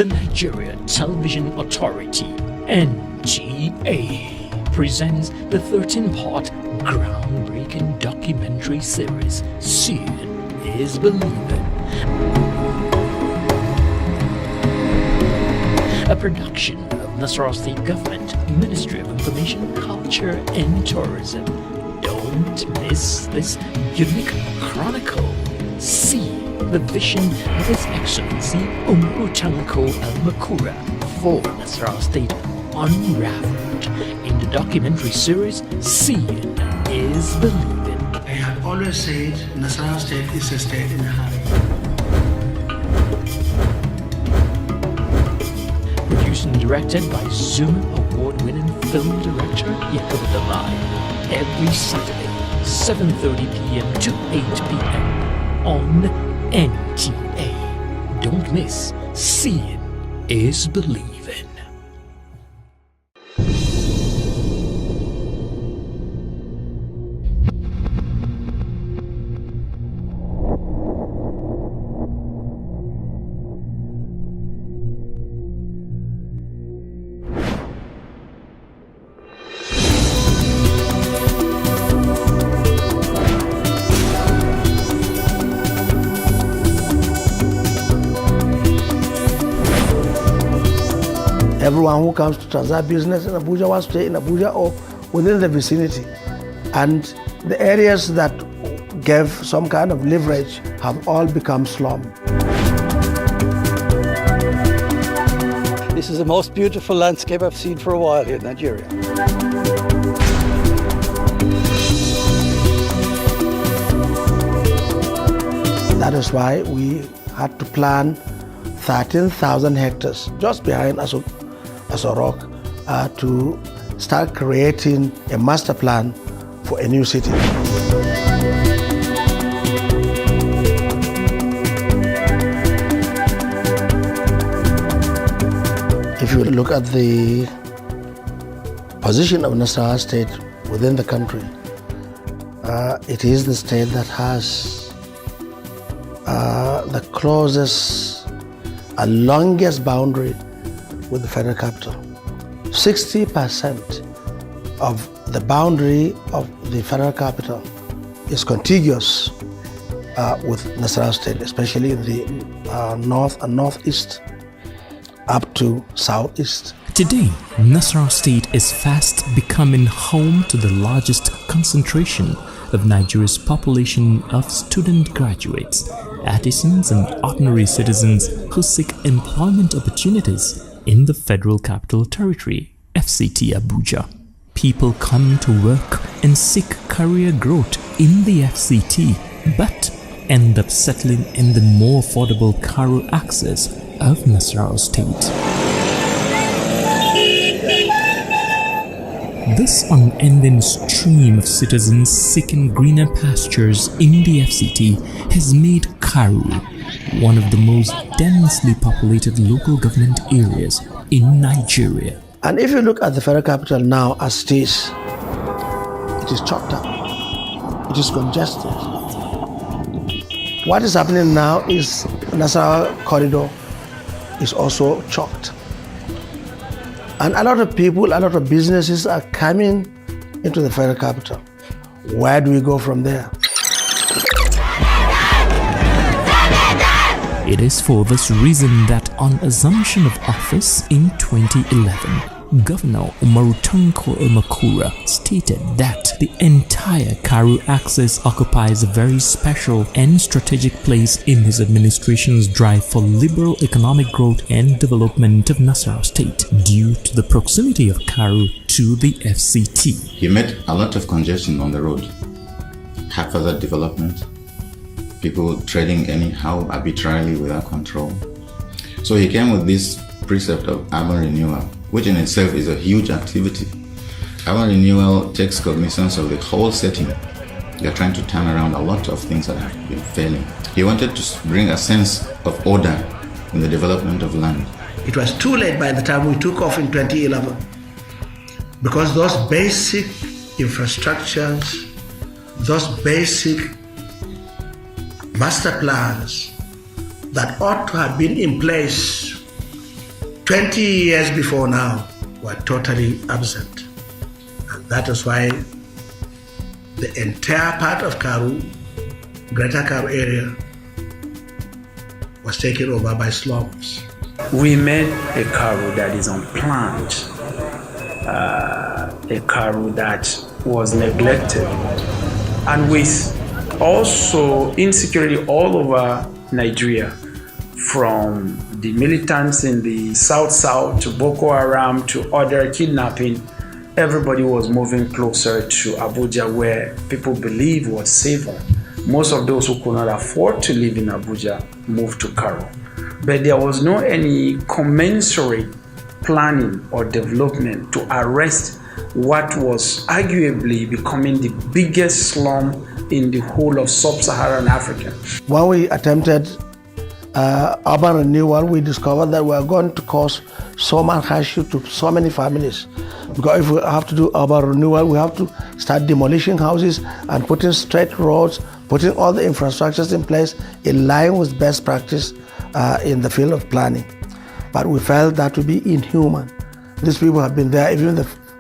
the Nigeria Television Authority, NTA, presents the 13-part groundbreaking documentary series, Seeing is Believing. A production of Nasarawa State Government, Ministry of Information, Culture and Tourism. Don't miss this unique chronicle. See the vision of His Excellency Umaru Tanko Al-Makura for Nasarawa State unraveled in the documentary series Seeing is Believing. I have always said Nasarawa State is a state in a hurry. Produced and directed by Zuma Award-winning film director Yakubu Dalai. Every Saturday, 7:30 p.m. to 8 p.m. on NTA. Don't miss Seeing is Believing. Everyone who comes to transact business in Abuja wants to stay in Abuja or within the vicinity. And the areas that gave some kind of leverage have all become slum. This is the most beautiful landscape I've seen for a while here in Nigeria. That is why we had to plan 13,000 hectares just behind Aso-Rock to start creating a master plan for a new city. If you look at the position of Nasarawa State within the country, it is the state that has the closest and longest boundary with the federal capital. 60% of the boundary of the federal capital is contiguous with Nasarawa State, especially in the north and northeast up to southeast. Today, Nasarawa State is fast becoming home to the largest concentration of Nigeria's population of student graduates, artisans and ordinary citizens who seek employment opportunities in the Federal Capital Territory, FCT Abuja. People come to work and seek career growth in the FCT, but end up settling in the more affordable Karu access of Nasarawa State. This unending stream of citizens seeking greener pastures in the FCT has made Karu one of the most densely populated local government areas in Nigeria. And if you look at the federal capital now as it is chocked up, it is congested. What is happening now is Nasarawa corridor is also choked. And a lot of people, a lot of businesses are coming into the federal capital. Where do we go from there? It is for this reason that on assumption of office in 2011, Governor Umaru Tanko Al-Makura stated that the entire Karu axis occupies a very special and strategic place in his administration's drive for liberal economic growth and development of Nasarawa State due to the proximity of Karu to the FCT. He met a lot of congestion on the road, haphazard development, people trading anyhow, arbitrarily without control. So he came with this precept of urban renewal, which in itself is a huge activity. Urban renewal takes cognizance of the whole setting. They're trying to turn around a lot of things that have been failing. He wanted to bring a sense of order in the development of land. It was too late by the time we took off in 2011, because those basic infrastructures, those basic master plans that ought to have been in place 20 years before now were totally absent. And that is why the entire part of Karu, Greater Karu area, was taken over by slums. We made a Karu that is unplanned, a Karu that was neglected, and with also insecurity all over Nigeria, from the militants in the south to Boko Haram to other kidnapping. Everybody was moving closer to Abuja, where people believe was safer. Most of those who could not afford to live in Abuja moved to Karu. But there was no any commensurate planning or development to arrest what was arguably becoming the biggest slum in the whole of sub-Saharan Africa. When we attempted urban renewal, we discovered that we are going to cause so much hardship to so many families. Because if we have to do urban renewal, we have to start demolishing houses and putting straight roads, putting all the infrastructures in place in line with best practice in the field of planning. But we felt that would be inhuman. These people have been there even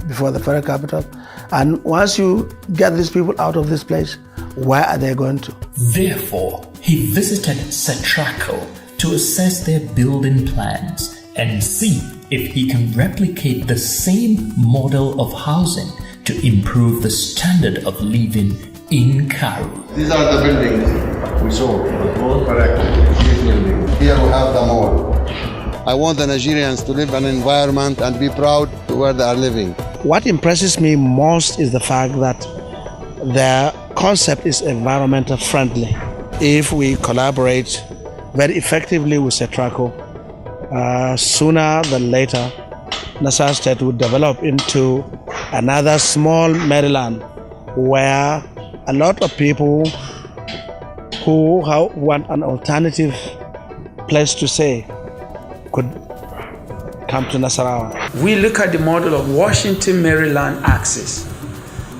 before the federal capital. And once you get these people out of this place, where are they going to? Therefore, he visited Setraco to assess their building plans and see if he can replicate the same model of housing to improve the standard of living in Karu. These are the buildings we saw. These buildings. Here we have them all. I want the Nigerians to live in an environment and be proud where they are living. What impresses me most is the fact that their concept is environmental friendly. If we collaborate very effectively with Setraco, sooner than later, Nasarawa State would develop into another small Maryland where a lot of people who want an alternative place to stay could come to Nasarawa. We look at the model of Washington-Maryland axis.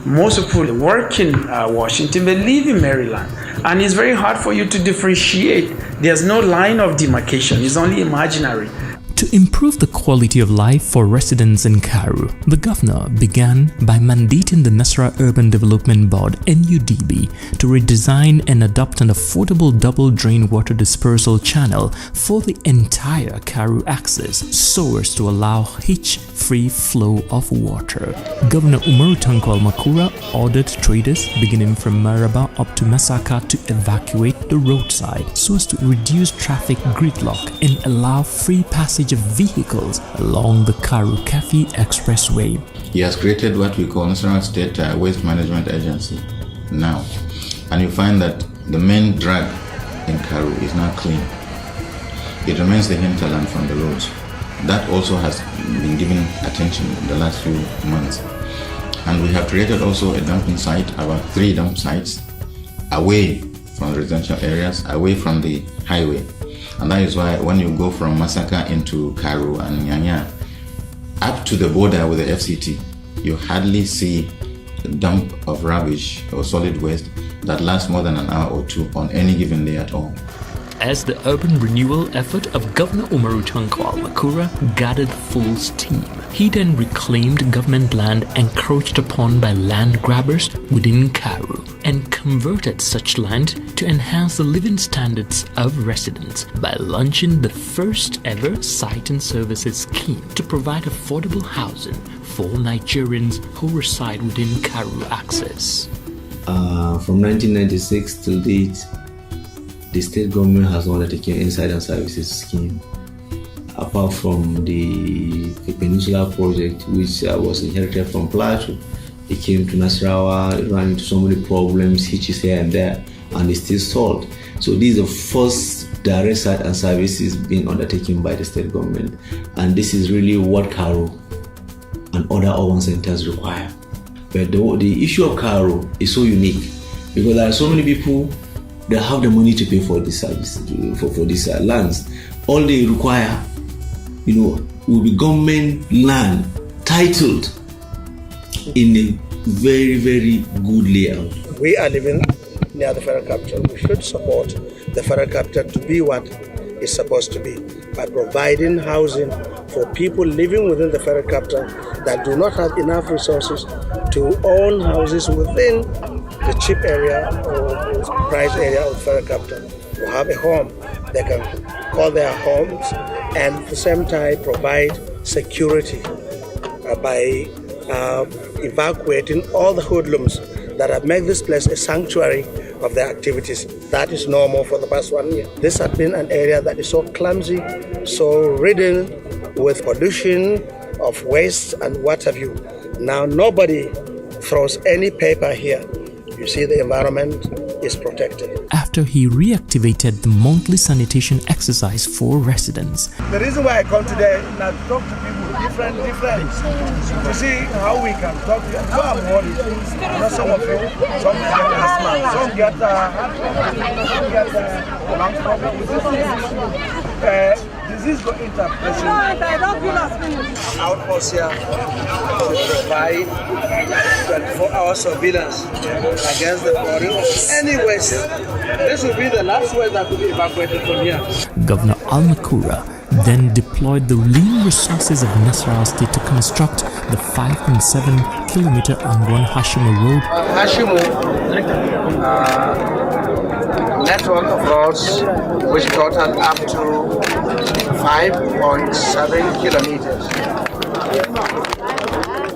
Most people work in Washington, but live in Maryland. And it's very hard for you to differentiate. There's no line of demarcation, it's only imaginary. To improve the quality of life for residents in Karu, the governor began by mandating the Nasarawa Urban Development Board (NUDB) to redesign and adopt an affordable double drain water dispersal channel for the entire Karu axis so as to allow hitch-free flow of water. Governor Umaru Tanko Almakura ordered traders beginning from Maraba up to Masaka to evacuate the roadside so as to reduce traffic gridlock and allow free passage of vehicles along the Karu-Kefi Expressway. He has created what we call Nasarawa State Waste Management Agency now. And you find that the main drag in Karu is now clean. It remains the hinterland from the roads. That also has been given attention in the last few months. And we have created also a dumping site, about 3 dump sites, away from residential areas, away from the highway. And that is why when you go from Masaka into Karu and Nyanya, up to the border with the FCT, you hardly see a dump of rubbish or solid waste that lasts more than an hour or 2 on any given day at all. As the urban renewal effort of Governor Umaru Tanko Almakura gathered full steam, he then reclaimed government land encroached upon by land grabbers within Karu and converted such land to enhance the living standards of residents by launching the first ever site and services scheme to provide affordable housing for Nigerians who reside within Karu Axis. From 1996 till date, the state government has not undertaken any site and services scheme apart from the Peninsula project, which was inherited from Plateau. It came to Nasarawa, it ran into so many problems, hitches here and there, and it's still stalled. So this is the first direct site and services being undertaken by the state government, and this is really what Karu and other urban centers require. But the issue of Karu is so unique because there are so many people that have the money to pay for this service, for these lands. All they require, will be government land titled in a very, very good layout. We are living near the federal capital. We should support the federal capital to be what it's supposed to be by providing housing for people living within the federal capital that do not have enough resources to own houses within the cheap area or price area of the federal capital, to have a home they can call their homes, and at the same time provide security by evacuating all the hoodlums that have made this place a sanctuary of their activities. That is normal for the past 1 year. This has been an area that is so clumsy, so ridden with pollution of waste and what have you. Now nobody throws any paper here. You see, the environment is protected. After he reactivated the monthly sanitation exercise for residents, The reason why I come today is to talk to people different, to see how we can talk to them. So I'm worried. You know, some of you, some get asthma, some get lung problem. Disease go interpretation. Outpost here to provide 24-hour surveillance against the body of any waste. This will be the last waste that will be evacuated from here. Governor Al-Makura then deployed the lean resources of Nasarawa State to construct the 5.7-kilometer Angwan Hashimo Road. Hashimo network of roads which total up to 5.7 kilometers.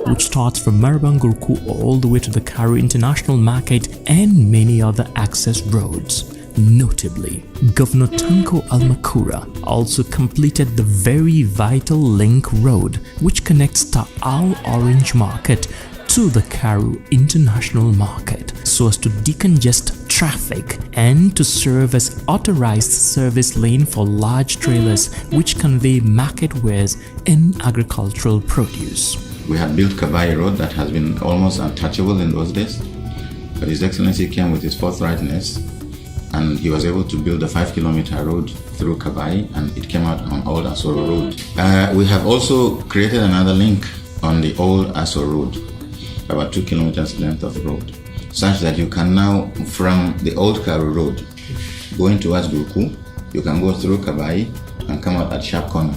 Which starts from Marabangurku all the way to the Karu International Market and many other access roads. Notably, Governor Tanko Al-Makura also completed the very vital Link Road, which connects Ta'al Orange Market to the Karu International Market, so as to decongest traffic and to serve as authorized service lane for large trailers which convey market wares and agricultural produce. We had built Kabai Road that has been almost untouchable in those days, but His Excellency came with his forthrightness and he was able to build a 5-kilometer road through Kabai, and it came out on Old Asoro Road. We have also created another link on the Old Asoro Road, about 2 kilometers length of road, such that you can now, from the Old Karu Road, going towards Gurku, you can go through Kabai and come out at Sharp Corner.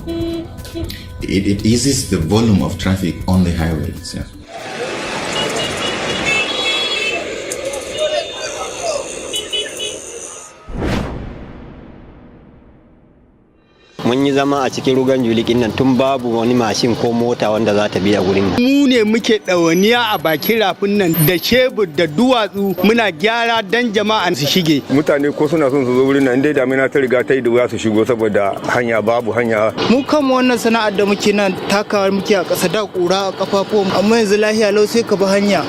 It eases the volume of traffic on the highway itself. Mun yi zama a cikin rugan julikin nan tun babu wani mashin ko mota wanda za ta biya gurin mu. Mu ne muke ɗawaniya a bakin rafin nan da shebur da duwatsu muna gyara dan jama'a su shige. Mutane ko suna son su zo wurin nan dai damina ta riga ta yi da wuya su shigo saboda hanya babu hanya. Mu kanmu wannan sana'ar da muke nan takawa muke a ƙasa da ƙura a ƙafafuwan, amma yanzu lahiya lau sai ka bi hanya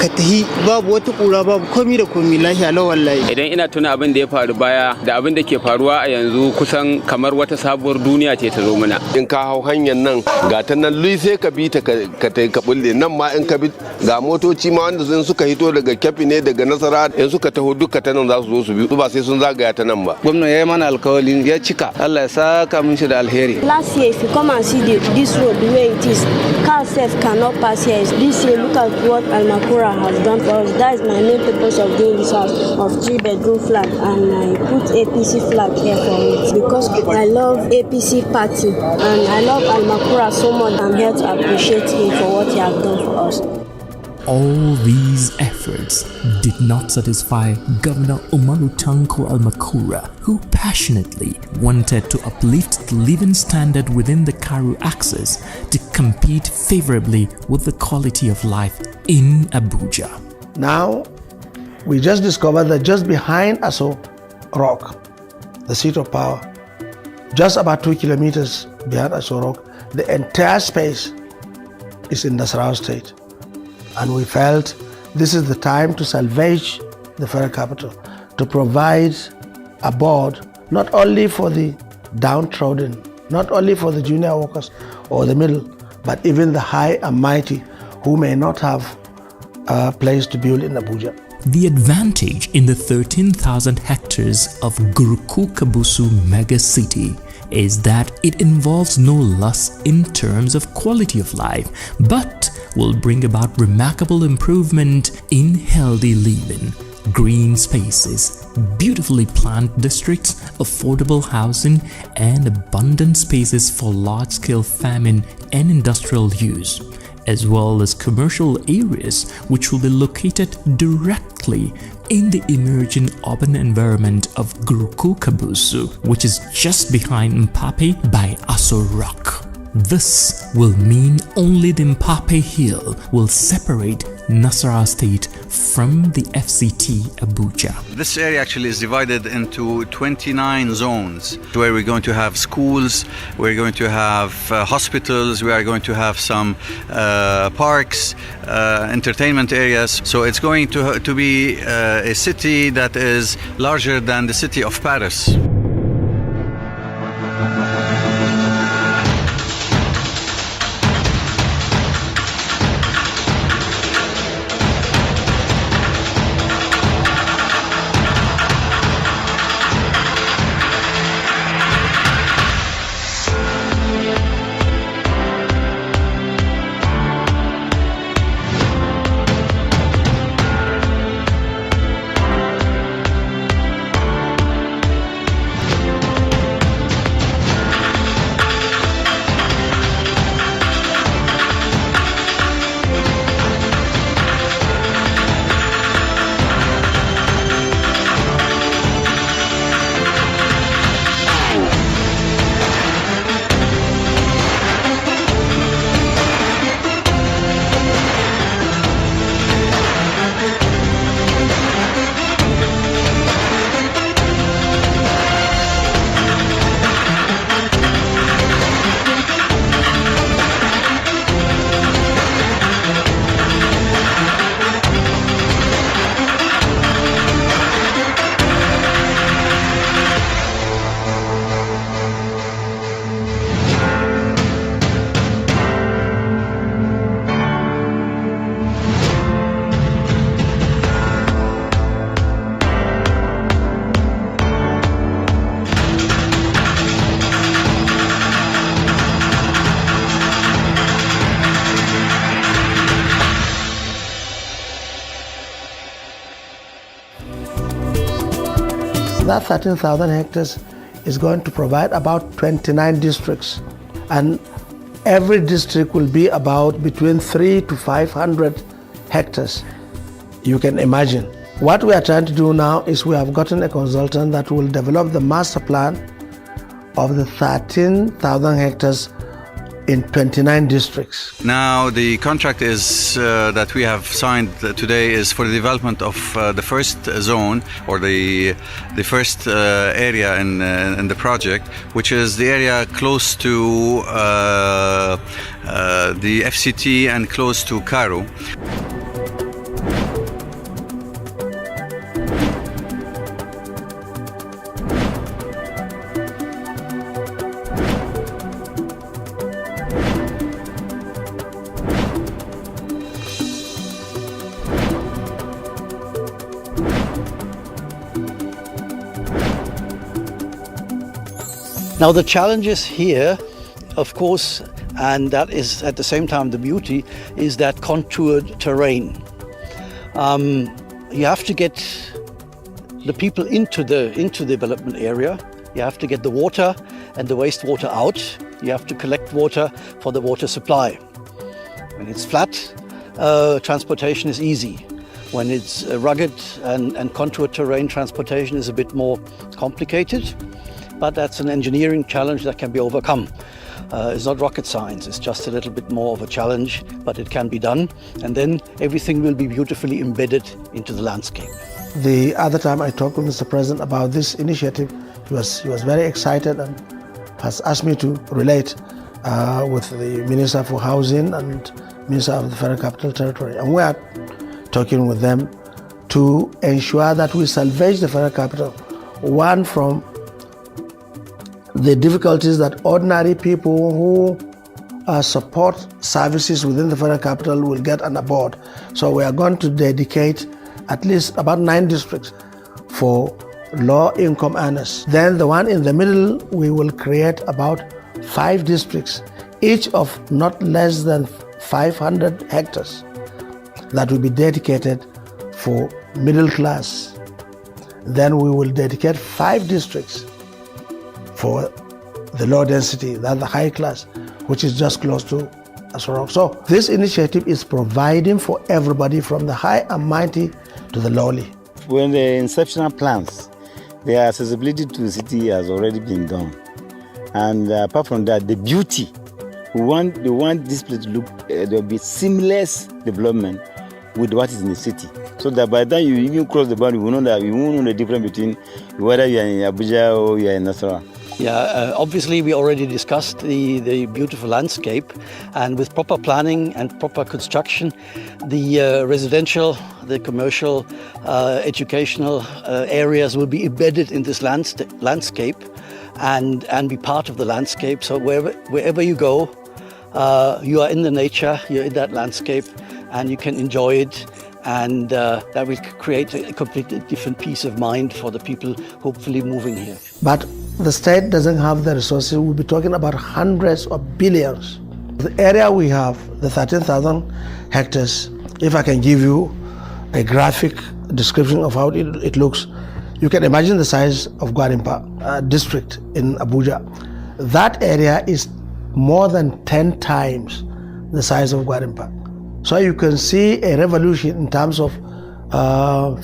ka tahi babu wata ƙura babu komi da komi lahiya lau wallahi. Idan ina tuna abin da ya faru baya da abin da ke faruwa a yanzu kusan kamar wata sabuwar duniya ce ta zo mana. In ka hau hanyar nan ga ta nan lui sai ka bi ta ka bulle nan ma in ka bi ga motoci ma wanda sun suka hito daga Kyafi ne daga Nasara in suka taho duka ta nan za su zo su bi ba sai sun zagaya ta nan ba. Gwamna ya yi mana alkawalin ya cika, Allah ya saka min shi da alheri. Last year, if you come and see this road the way it is, cars safe cannot pass here. This year, look at what Al-Makura has done for us. That is my main purpose of doing this house of 3-bedroom flat, and I put APC flag here for it because I love APC party and I love Al-Makura so much. I'm here to appreciate him for what he has done for us. All these efforts did not satisfy Governor Umaru Tanko Al-Makura, who passionately wanted to uplift the living standard within the Karu axis to compete favorably with the quality of life in Abuja. Now, we just discovered that just behind Aso Rock, the seat of power, just about 2 kilometers behind Aso Rock, the entire space is in Nasarawa State. And we felt this is the time to salvage the federal capital, to provide a board not only for the downtrodden, not only for the junior workers or the middle, but even the high and mighty who may not have a place to build in Abuja. The advantage in the 13,000 hectares of Gurku Kabusu mega city is that it involves no loss in terms of quality of life, but will bring about remarkable improvement in healthy living. green spaces, beautifully planned districts, affordable housing, and abundant spaces for large-scale farming and industrial use, as well as commercial areas which will be located directly in the emerging urban environment of Gruku-Kabusu, which is just behind Mpape by Aso Rock. This will mean only the Mpape Hill will separate Nasarawa State from the FCT Abuja. This area actually is divided into 29 zones where we're going to have schools, we're going to have hospitals, we are going to have some parks, entertainment areas. So it's going to be a city that is larger than the city of Paris. That 13,000 hectares is going to provide about 29 districts, and every district will be about between 300 to 500 hectares. You can imagine. What we are trying to do now is we have gotten a consultant that will develop the master plan of the 13,000 hectares in 29 districts. Now the contract is that we have signed today is for the development of the first zone, or the first area in the project, which is the area close to the FCT and close to Karo. Now the challenges here, of course, and that is at the same time the beauty, is that contoured terrain. You have to get the people into the development area. You have to get the water and the wastewater out. You have to collect water for the water supply. When it's flat, transportation is easy. When it's rugged and contoured terrain, transportation is a bit more complicated. But that's an engineering challenge that can be overcome. It's not rocket science, it's just a little bit more of a challenge, but it can be done. And then everything will be beautifully embedded into the landscape. The other time I talked with Mr. President about this initiative, he was very excited and has asked me to relate with the Minister for Housing and Minister of the Federal Capital Territory. And we are talking with them to ensure that we salvage the Federal Capital, one, from the difficulties that ordinary people who support services within the Federal Capital will get on board. So we are going to dedicate at least about 9 districts for low-income earners. Then the one in the middle, we will create about 5 districts, each of not less than 500 hectares, that will be dedicated for middle class. Then we will dedicate 5 districts for the low density, that's the high class, which is just close to Asarok. So this initiative is providing for everybody from the high and mighty to the lowly. When the inceptional plans, the accessibility to the city has already been done. And apart from that, the beauty, we want this place to look, there will be seamless development with what is in the city. So that by the time you even cross the boundary, you won't know the difference between whether you are in Abuja or you are in Nasarawa. Yeah, obviously we already discussed the beautiful landscape, and with proper planning and proper construction, the residential, the commercial, educational areas will be embedded in this landscape and be part of the landscape. So wherever you go, you are in the nature, you're in that landscape, and you can enjoy it. And that will create a completely different peace of mind for the people hopefully moving here. But the state doesn't have the resources. We'll be talking about hundreds of billions. The area we have, the 13,000 hectares, if I can give you a graphic description of how it looks, you can imagine the size of Gwarimpa district in Abuja. That area is more than 10 times the size of Gwarimpa. So you can see a revolution in terms of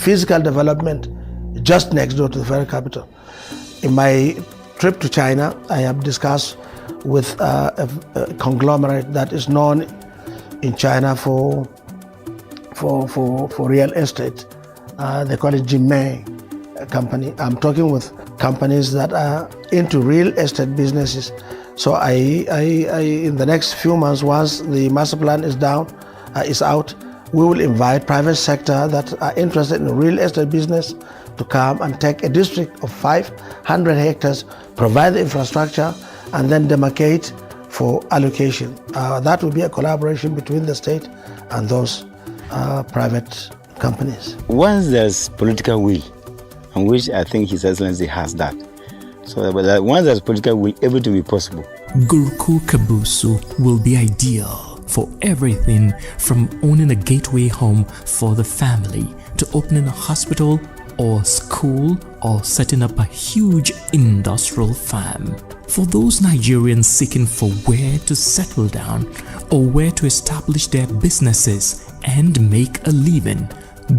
physical development just next door to the federal capital. In my trip to China, I have discussed with a conglomerate that is known in China for real estate. They call it Jinmei company. I'm talking with companies that are into real estate businesses. So I in the next few months, once the master plan is out, we will invite private sector that are interested in real estate business to come and take a district of 500 hectares, provide the infrastructure, and then demarcate for allocation. That will be a collaboration between the state and those private companies. Once there's political will, and which I think His Excellency has that, so but once there's political will, everything will be possible. Gurukul Kabusu will be ideal for everything from owning a gateway home for the family to opening a hospital or school or setting up a huge industrial farm. For those Nigerians seeking for where to settle down or where to establish their businesses and make a living,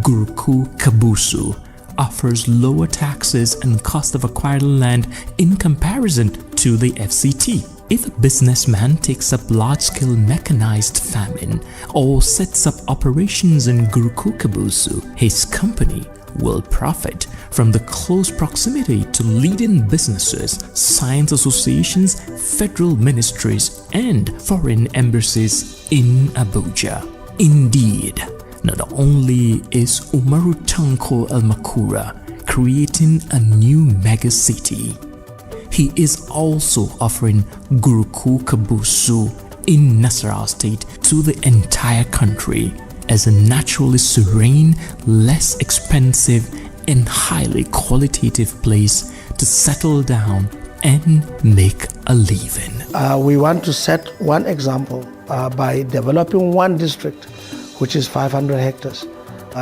Gurukul Kabusu offers lower taxes and cost of acquiring land in comparison to the FCT. If a businessman takes up large-scale mechanized farming or sets up operations in Gurukul Kabusu, his company will profit from the close proximity to leading businesses, science associations, federal ministries, and foreign embassies in Abuja. Indeed, not only is Umaru Tanko Almakura creating a new mega city, he is also offering Gurukul Kabusu in Nasarawa State to the entire country as a naturally serene, less expensive, and highly qualitative place to settle down and make a living. We want to set one example by developing one district, which is 500 hectares.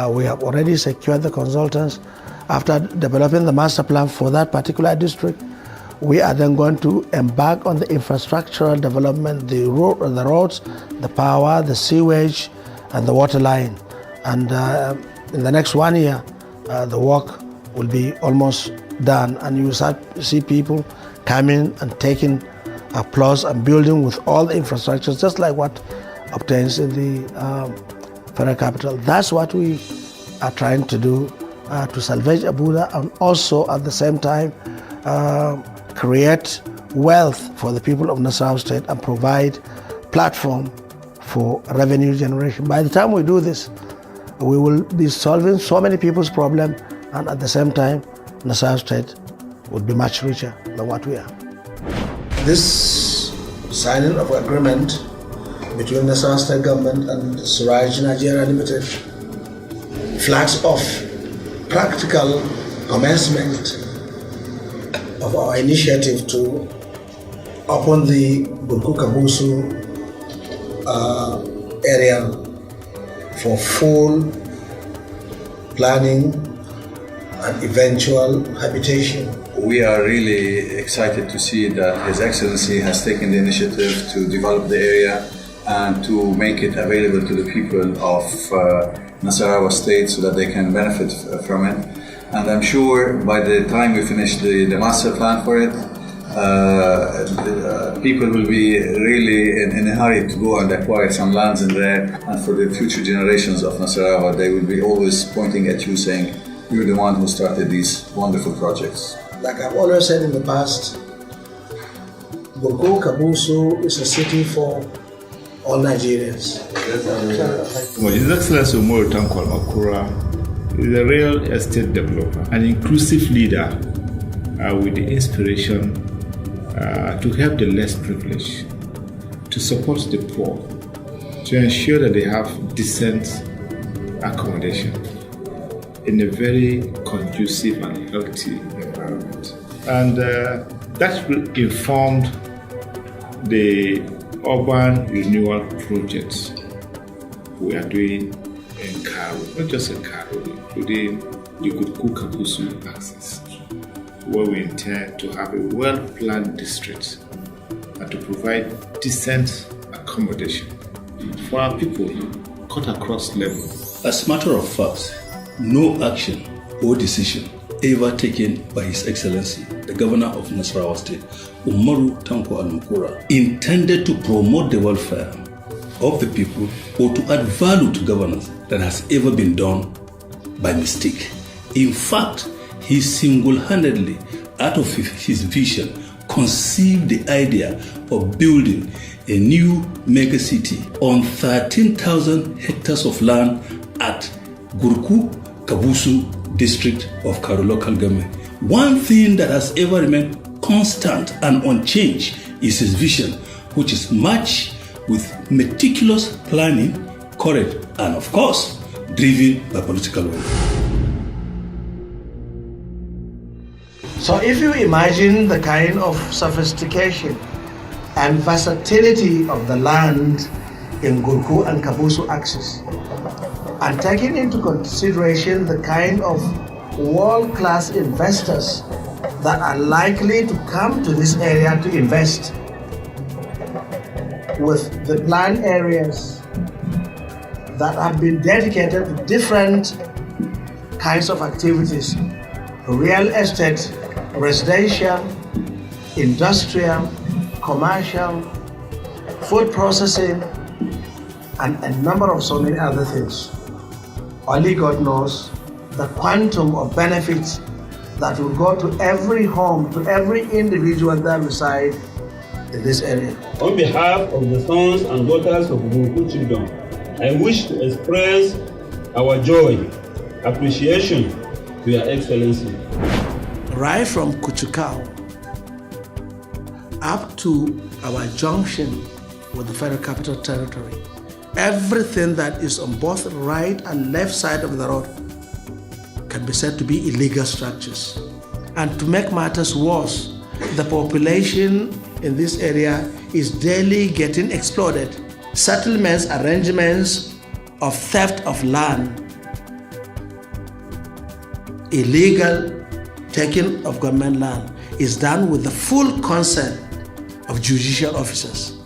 We have already secured the consultants. After developing the master plan for that particular district, we are then going to embark on the infrastructural development, the roads, the power, the sewage, and the water line. And in the next 1 year, the work will be almost done, and you will see people coming and taking plots and building with all the infrastructures, just like what obtains in the federal capital. That's what we are trying to do to salvage Abuja, and also at the same time create wealth for the people of Nasarawa State and provide platform for revenue generation. By the time we do this, we will be solving so many people's problems, and at the same time, Nasarawa State would be much richer than what we are. This signing of agreement between the Nasarawa State government and Suraj Nigeria Limited flags off practical commencement of our initiative to open the Gurukul Kabusu area for full planning and eventual habitation. We are really excited to see that His Excellency has taken the initiative to develop the area and to make it available to the people of Nasarawa State so that they can benefit from it. And I'm sure by the time we finish the master plan for it, people will be really in a hurry to go and acquire some lands in there. And for the future generations of Nasarawa, they will be always pointing at you saying, you're the one who started these wonderful projects. Like I've always said in the past, Gurku Kabusu is a city for all Nigerians. His Excellency Umaru Tanko Almakura is a real estate developer, an inclusive leader with the inspiration to help the less privileged, to support the poor, to ensure that they have decent accommodation in a very conducive and healthy environment. And that informed the urban renewal projects we are doing in Karu, not just in Karu, including the Gurku Kabusu axis, where we intend to have a well-planned district and to provide decent accommodation for our people cut across levels. As a matter of fact, no action or decision ever taken by His Excellency, the Governor of Nasarawa State, Umaru Tanko Almakura, intended to promote the welfare of the people or to add value to governance that has ever been done by mistake. In fact, he single-handedly, out of his vision, conceived the idea of building a new mega city on 13,000 hectares of land at Gurku Kabusu district of Karu local government. One thing that has ever remained constant and unchanged is his vision, which is matched with meticulous planning, courage, and of course, driven by political will. So if you imagine the kind of sophistication and versatility of the land in Gurku and Kabusu axis, and taking into consideration the kind of world-class investors that are likely to come to this area to invest, with the planned areas that have been dedicated to different kinds of activities, real estate, residential, industrial, commercial, food processing, and a number of so many other things. Only God knows the quantum of benefits that will go to every home, to every individual that reside in this area. On behalf of the sons and daughters of Gurku Chiefdom, I wish to express our joy, appreciation to Your Excellency. Right from Kuchukau up to our junction with the Federal Capital Territory, everything that is on both right and left side of the road can be said to be illegal structures. And to make matters worse, the population in this area is daily getting exploded. Settlements, arrangements of theft of land, illegal taking of government land is done with the full consent of judicial officers.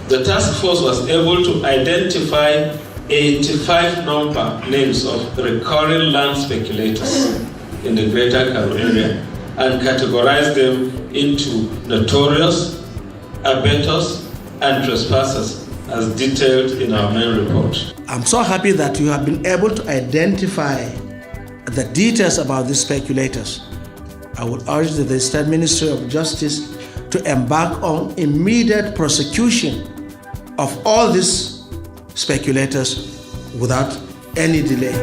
The task force was able to identify 85 number names of recurring land speculators in the greater Karu area and categorize them into notorious, abettors, and trespassers as detailed in our main report. I'm so happy that you have been able to identify the details about these speculators. I would urge the State Ministry of Justice to embark on immediate prosecution of all these speculators without any delay.